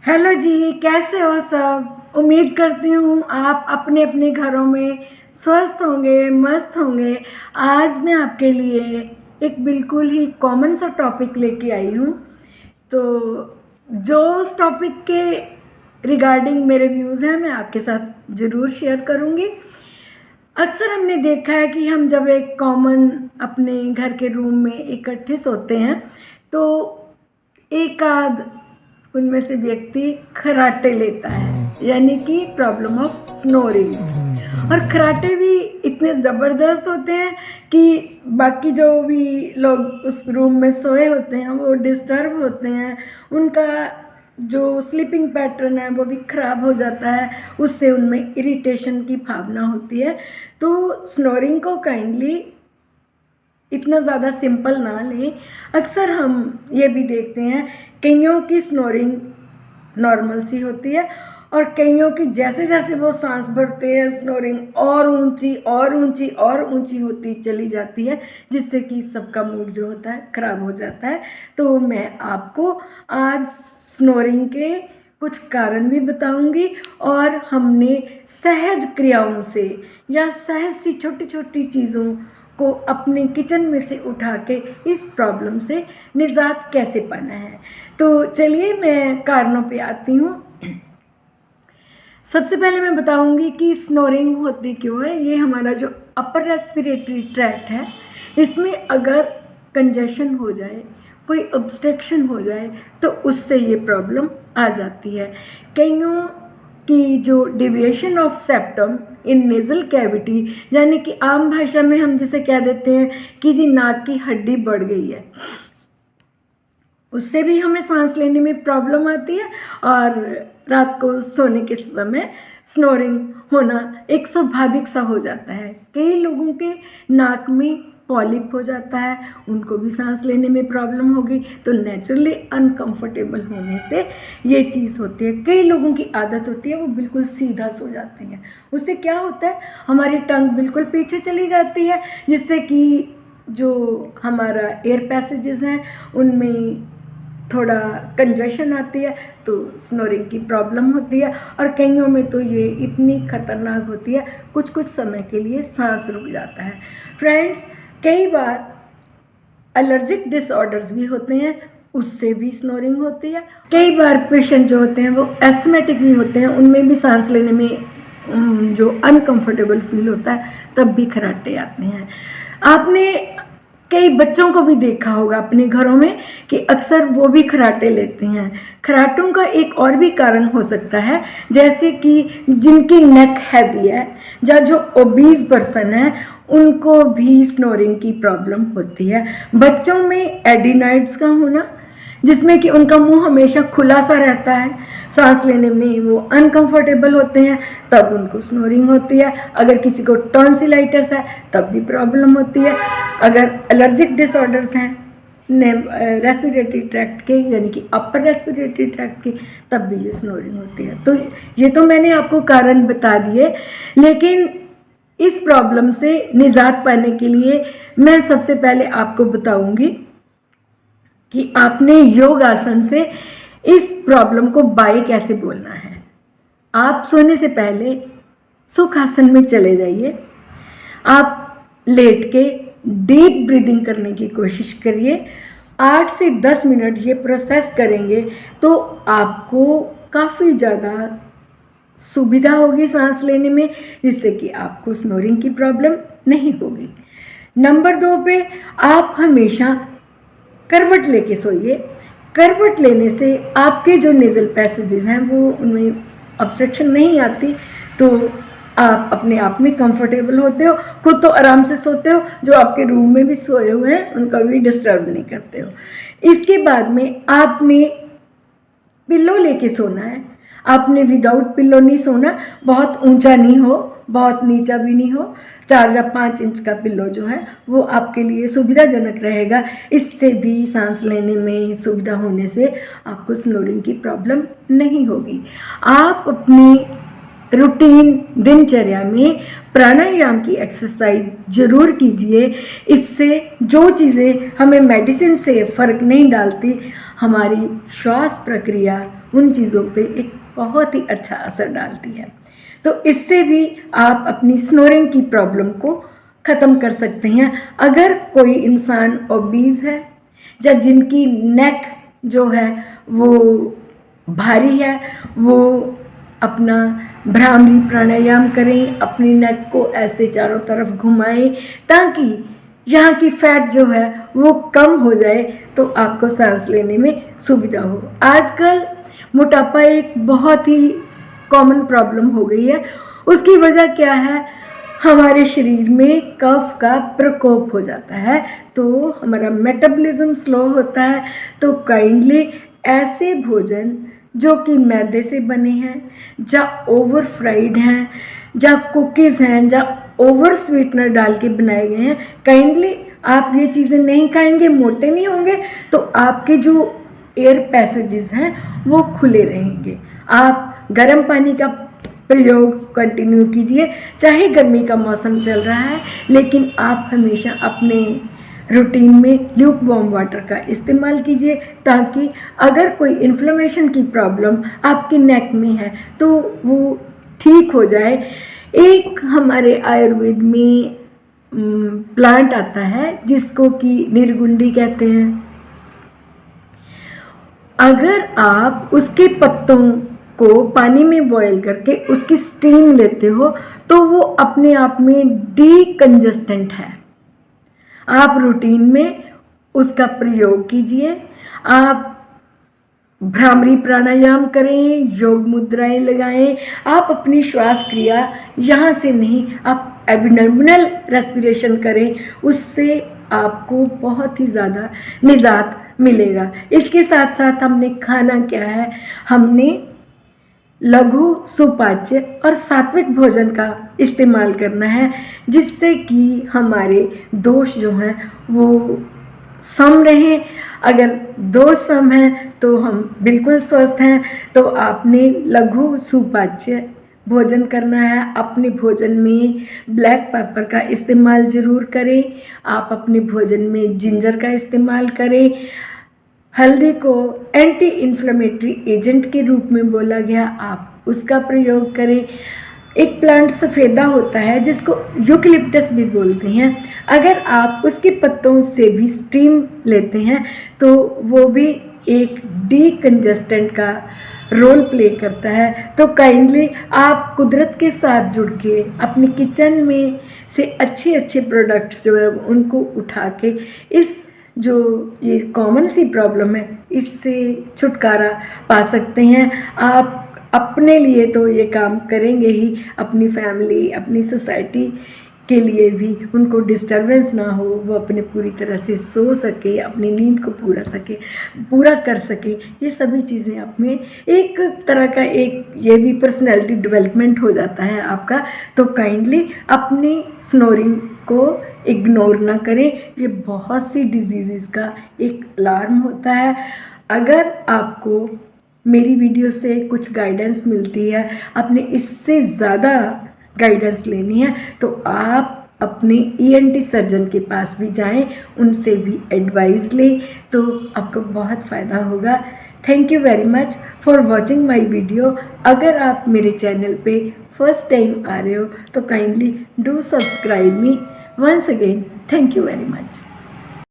Hello जी, कैसे हो सब। उम्मीद करती हूँ आप अपने अपने घरों में स्वस्थ होंगे, मस्त होंगे। आज मैं आपके लिए एक बिल्कुल ही कॉमन सा टॉपिक लेके आई हूँ। तो जो उस टॉपिक के रिगार्डिंग मेरे व्यूज़ हैं मैं आपके साथ ज़रूर शेयर करूँगी। अक्सर हमने देखा है कि हम जब एक कॉमन अपने घर के रूम में इकट्ठे सोते हैं तो एक आध उनमें से व्यक्ति खर्राटे लेता है, यानी कि प्रॉब्लम ऑफ स्नोरिंग। और खर्राटे भी इतने ज़बरदस्त होते हैं कि बाकी जो भी लोग उस रूम में सोए होते हैं वो डिस्टर्ब होते हैं, उनका जो स्लीपिंग पैटर्न है वो भी ख़राब हो जाता है, उससे उनमें इरिटेशन की भावना होती है। तो स्नोरिंग को काइंडली इतना ज़्यादा सिंपल ना लें। अक्सर हम ये भी देखते हैं कईयों की स्नोरिंग नॉर्मल सी होती है और कईयों की जैसे जैसे वो सांस भरते हैं स्नोरिंग और ऊंची और ऊंची और ऊंची होती चली जाती है, जिससे कि सबका मूड जो होता है ख़राब हो जाता है। तो मैं आपको आज स्नोरिंग के कुछ कारण भी बताऊंगी और हमने सहज क्रियाओं से या सहज सी छोटी छोटी चीज़ों को अपने किचन में से उठा के इस प्रॉब्लम से निजात कैसे पाना है। तो चलिए मैं कारणों पे आती हूँ। सबसे पहले मैं बताऊंगी कि स्नोरिंग होती क्यों है। ये हमारा जो अपर रेस्पिरेटरी ट्रैक्ट है, इसमें अगर कंजेशन हो जाए, कोई ऑब्स्ट्रक्शन हो जाए तो उससे ये प्रॉब्लम आ जाती है। कईयों की जो deviation of septum in nasal cavity, यानी कि आम भाषा में हम जिसे कह देते हैं कि जी नाक की हड्डी बढ़ गई है, उससे भी हमें सांस लेने में प्रॉब्लम आती है। और रात को सोने के समय स्नोरिंग होना एक स्वाभाविक सा हो जाता है। कई लोगों के नाक में पॉलिप हो जाता है, उनको भी सांस लेने में प्रॉब्लम होगी। तो नेचुरली अनकंफर्टेबल होने से ये चीज़ होती है। कई लोगों की आदत होती है वो बिल्कुल सीधा सो जाते हैं, उससे क्या होता है हमारी टंग बिल्कुल पीछे चली जाती है, जिससे कि जो हमारा एयर पैसेजेस हैं उनमें थोड़ा कंजेशन आती है, तो स्नोरिंग की प्रॉब्लम होती है। और कईयों में तो ये इतनी खतरनाक होती है कुछ कुछ समय के लिए सांस रुक जाता है। फ्रेंड्स, कई बार एलर्जिक डिसऑर्डर्स भी होते हैं, उससे भी स्नोरिंग होती है। कई बार पेशेंट जो होते हैं वो एस्थमेटिक भी होते हैं, उनमें भी सांस लेने में जो अनकंफर्टेबल फील होता है तब भी खर्राटे आते हैं। आपने कई बच्चों को भी देखा होगा अपने घरों में कि अक्सर वो भी खर्राटे लेते हैं। खर्राटों का एक और भी कारण हो सकता है, जैसे कि जिनकी नेक हैवी है या जो ओबीज पर्सन है उनको भी स्नोरिंग की प्रॉब्लम होती है। बच्चों में एडिनाइड्स का होना, जिसमें कि उनका मुंह हमेशा खुला सा रहता है, सांस लेने में वो अनकंफर्टेबल होते हैं, तब उनको स्नोरिंग होती है। अगर किसी को टॉन्सिलाइटिस है तब भी प्रॉब्लम होती है। अगर एलर्जिक डिसऑर्डर्स हैं रेस्पिरेटरी ट्रैक्ट के, यानी कि अपर रेस्पिरेटरी ट्रैक्ट के, तब भी ये स्नोरिंग होती है। तो ये तो मैंने आपको कारण बता दिए, लेकिन इस प्रॉब्लम से निजात पाने के लिए मैं सबसे पहले आपको बताऊंगी कि आपने योग आसन से इस प्रॉब्लम को बाय कैसे बोलना है। आप सोने से पहले सुख आसन में चले जाइए। आप लेट के डीप ब्रीदिंग करने की कोशिश करिए। 8 से 10 मिनट ये प्रोसेस करेंगे तो आपको काफ़ी ज़्यादा सुविधा होगी सांस लेने में, जिससे कि आपको स्नोरिंग की प्रॉब्लम नहीं होगी। नंबर 2 पे आप हमेशा करवट लेके सोइए। करवट लेने से आपके जो नेज़ल पैसेजेस हैं वो उनमें ऑब्स्ट्रक्शन नहीं आती, तो आप अपने आप में कंफर्टेबल होते हो, खुद तो आराम से सोते हो, जो आपके रूम में भी सोए हुए हैं उनका भी डिस्टर्ब नहीं करते हो। इसके बाद में आपने पिल्लो लेके सोना है। आपने विदाउट पिल्लो नहीं सोना, बहुत ऊंचा नहीं हो, बहुत नीचा भी नहीं हो। 4 या 5 इंच का पिल्लो जो है वो आपके लिए सुविधाजनक रहेगा। इससे भी सांस लेने में सुविधा होने से आपको स्नोरिंग की प्रॉब्लम नहीं होगी। आप अपनी रूटीन दिनचर्या में प्राणायाम की एक्सरसाइज जरूर कीजिए। इससे जो चीज़ें हमें मेडिसिन से फ़र्क नहीं डालती, हमारी श्वास प्रक्रिया उन चीज़ों पे एक बहुत ही अच्छा असर डालती है। तो इससे भी आप अपनी स्नोरिंग की प्रॉब्लम को ख़त्म कर सकते हैं। अगर कोई इंसान ओबीज है या जिनकी नेक जो है वो भारी है, वो अपना भ्रामरी प्राणायाम करें, अपनी नेक को ऐसे चारों तरफ घुमाएं ताकि यहाँ की फैट जो है वो कम हो जाए, तो आपको सांस लेने में सुविधा हो। आजकल मोटापा एक बहुत ही कॉमन प्रॉब्लम हो गई है। उसकी वजह क्या है? हमारे शरीर में कफ का प्रकोप हो जाता है, तो हमारा मेटाबॉलिज्म स्लो होता है। तो काइंडली ऐसे भोजन जो कि मैदे से बने हैं, या ओवर फ्राइड हैं, या कुकीज़ हैं, या ओवर स्वीटनर डाल के बनाए गए हैं, काइंडली आप ये चीज़ें नहीं खाएंगे, मोटे नहीं होंगे, तो आपके जो एयर पैसेजेस हैं वो खुले रहेंगे। आप गर्म पानी का प्रयोग कंटिन्यू कीजिए, चाहे गर्मी का मौसम चल रहा है, लेकिन आप हमेशा अपने रूटीन में ल्यूक वार्म वाटर का इस्तेमाल कीजिए, ताकि अगर कोई इन्फ्लेमेशन की प्रॉब्लम आपकी नेक में है तो वो ठीक हो जाए। एक हमारे आयुर्वेद में प्लांट आता है जिसको कि निर्गुंडी कहते हैं। अगर आप उसके पत्तों को पानी में बॉयल करके उसकी स्टीम लेते हो तो वो अपने आप में डीकंजेस्टेंट है। आप रूटीन में उसका प्रयोग कीजिए। आप भ्रामरी प्राणायाम करें, योग मुद्राएं लगाएं। आप अपनी श्वास क्रिया यहाँ से नहीं, आप एब्डोमिनल रेस्पिरेशन करें, उससे आपको बहुत ही ज़्यादा निजात मिलेगा। इसके साथ साथ हमने खाना क्या है? हमने लघु, सुपाच्य और सात्विक भोजन का इस्तेमाल करना है, जिससे कि हमारे दोष जो हैं वो सम रहें। अगर दोष सम हैं तो हम बिल्कुल स्वस्थ हैं। तो आपने लघु सुपाच्य भोजन करना है। अपने भोजन में ब्लैक पेपर का इस्तेमाल ज़रूर करें। आप अपने भोजन में जिंजर का इस्तेमाल करें। हल्दी को एंटी इन्फ्लेमेटरी एजेंट के रूप में बोला गया, आप उसका प्रयोग करें। एक प्लांट सफ़ेदा होता है जिसको यूकलिप्टस भी बोलते हैं। अगर आप उसके पत्तों से भी स्टीम लेते हैं तो वो भी एक डीकंजेस्टेंट का रोल प्ले करता है। तो काइंडली आप कुदरत के साथ जुड़ के अपने किचन में से अच्छे अच्छे प्रोडक्ट्स जो है उनको उठा के इस जो ये कॉमन सी प्रॉब्लम है इससे छुटकारा पा सकते हैं। आप अपने लिए तो ये काम करेंगे ही, अपनी फैमिली, अपनी सोसाइटी के लिए भी उनको डिस्टरबेंस ना हो, वो अपने पूरी तरह से सो सके, अपनी नींद को पूरा कर सके। ये सभी चीज़ें आप में एक तरह का एक ये भी पर्सनैलिटी डेवलपमेंट हो जाता है आपका। तो काइंडली अपनी स्नोरिंग को इग्नोर ना करें। ये बहुत सी डिजीज़ का एक अलार्म होता है। अगर आपको मेरी वीडियो से कुछ गाइडेंस मिलती है, आपने इससे ज़्यादा गाइडेंस लेनी है, तो आप अपने ENT सर्जन के पास भी जाएं, उनसे भी एडवाइस लें, तो आपको बहुत फ़ायदा होगा। Thank you very much for watching my video. अगर आप मेरे चैनल पे फर्स्ट टाइम आ रहे हो तो kindly do subscribe me once again. Thank you very much.